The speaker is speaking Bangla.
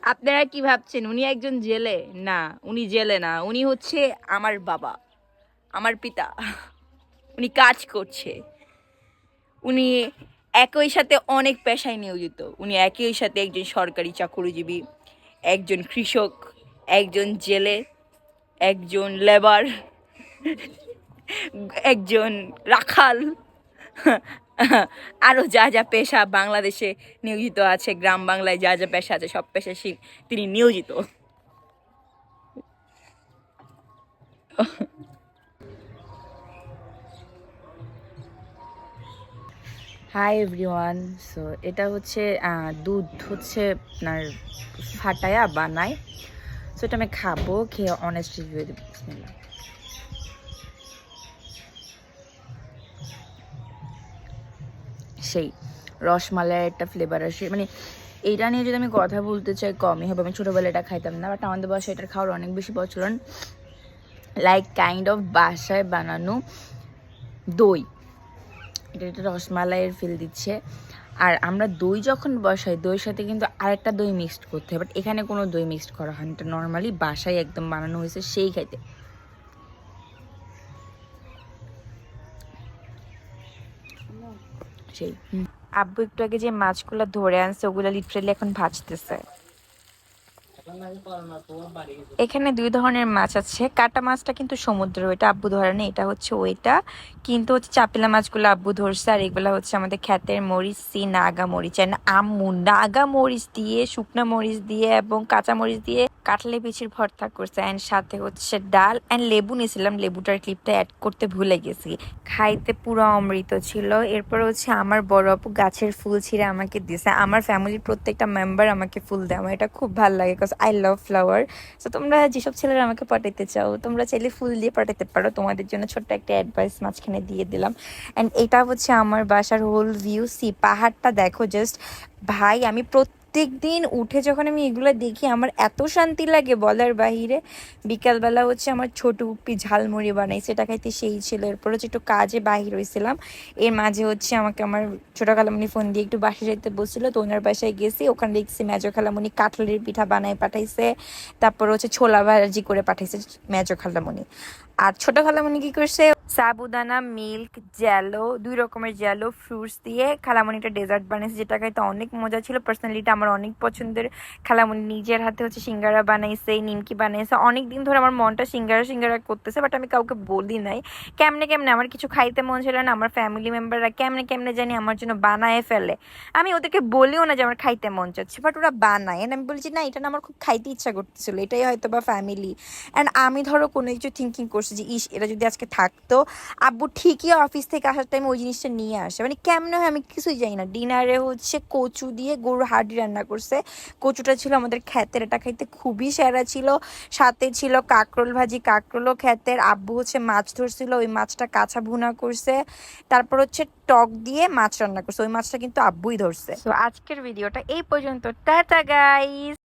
আপনারা কি ভাবছেন উনি একজন জেলে? না, উনি জেলে না, উনি হচ্ছে আমার বাবা, আমার পিতা। উনি কাজ করছে, উনি একই সাথে অনেক পেশায় নিয়োজিত। উনি একই সাথে একজন সরকারি চাকরিজীবী, একজন কৃষক, একজন জেলে, একজন লেবার, একজন রাখাল, আরও যা যা পেশা বাংলাদেশে নিয়োজিত আছে, গ্রাম বাংলায় যা যা পেশা আছে সব পেশায় তিনি নিয়োজিত। Hi everyone. সো এটা হচ্ছে দুধ হচ্ছে আপনার ফাটায়া বানায়। সো এটা আমি খাবো, খেয়ে অনেস্ট রিভিউ দেবো। বিসমিল্লাহ। সেই রসমালাইয়ের একটা ফ্লেভার আসে, মানে এইটা নিয়ে যদি আমি কথা বলতে চাই কমই হবে। আমি ছোটোবেলায় এটা খাইতাম না, বাট আমাদের বাসায় এটা খাওয়ার অনেক বেশি প্রচলন। লাইক কাইন্ড অফ বাসায় বানানো দই, এটা রসমালাইয়ের ফিল দিচ্ছে। আর আমরা দই যখন বসাই, দইয়ের সাথে কিন্তু আরেকটা দই মিক্সড করতে হয়, বাট এখানে কোনো দই মিক্সড করা হয় না। এটা নর্মালি বাসায় একদম বানানো হয়েছে সেই খাইতে। সেই আব্বু একটু আগে যে মাছগুলো ধরে আনছে ওগুলো লিটারালি এখন ভাজতেছে। এখানে দুই ধরনের মাছ আছে। কাটা মাছটা কিন্তু সমুদ্র, ওইটা আব্বু ধরে না, এটা হচ্ছে ওইটা। কিন্তু হচ্ছে চাপিলা মাছগুলো আব্বু ধরছে, আর এগুলো হচ্ছে আমাদের ক্ষেতের মরিচ, নাগা মরিচ। আর আম্মু নাগা মরিচ দিয়ে, শুকনা মরিচ দিয়ে এবং কাঁচা মরিচ দিয়ে কাটলে বিচির ভর্তা করছে। অ্যান্ড সাথে হচ্ছে ডাল অ্যান্ড লেবু নিয়েছিলাম, লেবুটার ক্লিপটা অ্যাড করতে ভুলে গেছি। খাইতে পুরো অমৃত ছিল। এরপর হচ্ছে আমার বড় আপু গাছের ফুল ছিঁড়ে আমাকে দিয়েছে। আমার ফ্যামিলির প্রত্যেকটা মেম্বার আমাকে ফুল দেয়, আমার এটা খুব ভালো লাগে, because I love flower. So তোমরা যেসব ছেলেরা আমাকে পাঠাইতে চাও, তোমরা চাইলে ফুল দিয়ে পাঠাতে পারো। তোমাদের জন্য ছোট্ট একটা অ্যাডভাইস মাঝখানে দিয়ে দিলাম। অ্যান্ড এটা হচ্ছে আমার বাসার হোল ভিউ। সি পাহাড়টা দেখো জাস্ট। ভাই আমি প্রত্যেক দিন উঠে যখন আমি এগুলো দেখি আমার এত শান্তি লাগে বলার বাহিরে। বিকালবেলা হচ্ছে আমার ছোট উপ্পি ঝালমুড়ি বানাইছে, এটা খাইতে সেই ছিল। এরপর হচ্ছে একটু কাজে বাহির হয়েছিলাম, এর মাঝে হচ্ছে আমাকে আমার ছোটো খালামণি ফোন দিয়ে একটু বাসায় যেতে বলছিল, তো ওনার বাসায় গেছি। ওখানে দেখছি মেজো খালামণি কাটলের পিঠা বানায় পাঠাইছে, তারপর হচ্ছে ছোলা ভাজি করে পাঠাইছে মেজো খালামণি। আর ছোটো খালামণি কি করছে, সাবুদানা, মিল্ক, জ্যালো, 2 রকমের জ্যালো ফ্রুটস দিয়ে খালামণিটা ডেজার্ট বানিয়েছে, যেটা খাইতে অনেক মজা ছিল। পার্সোনালি এটা আমার অনেক পছন্দের। খালামণি নিজের হাতে হচ্ছে সিঙ্গারা বানাইছে, নিমকি বানাইছে। অনেক দিন ধরে আমার মনটা সিঙ্গারা সিঙ্গারা করতেছে, বাট আমি কাউকে বলি নাই। কেমনে কেমনে আমার কিছু খাইতে মন ছিল না, আমার ফ্যামিলি মেম্বাররা কেমনে কেমনে জানি আমার জন্য বানায় ফেলে। আমি ওদেরকে বলিও না যে আমার খাইতে মন চাচ্ছে, বাট ওরা বানায়। এন্ড আমি বলছি না, এটা না আমার খুব খাইতে ইচ্ছা করতেছিল, এটাই হয়তো বা ফ্যামিলি। অ্যান্ড আমি ধরো কোনো কিছু থিঙ্কিং করছি যে ইস এটা যদি আজকে থাকতো, আব্বু ঠিকই অফিস থেকে আসার টাইমে ওই জিনিসটা নিয়ে আসে। মানে কেমনে হয় আমি কিছুই জানি না। ডিনারে হচ্ছে কচু দিয়ে গরুর হাড্ডি রান্না করছে। কচুটা ছিল আমাদের ক্ষেতের, এটা খাইতে খুবই সেরা ছিল। সাথে ছিল কাঁকরোল ভাজি, কাঁকরোলও ক্ষেতের। আব্বু হচ্ছে মাছ ধরছিল, ওই মাছটা কাঁচা ভুনা করছে। তারপর হচ্ছে টক দিয়ে মাছ রান্না করছে, ওই মাছটা কিন্তু আব্বুই ধরছে। তো আজকের ভিডিওটা এই পর্যন্ত। Tata guys.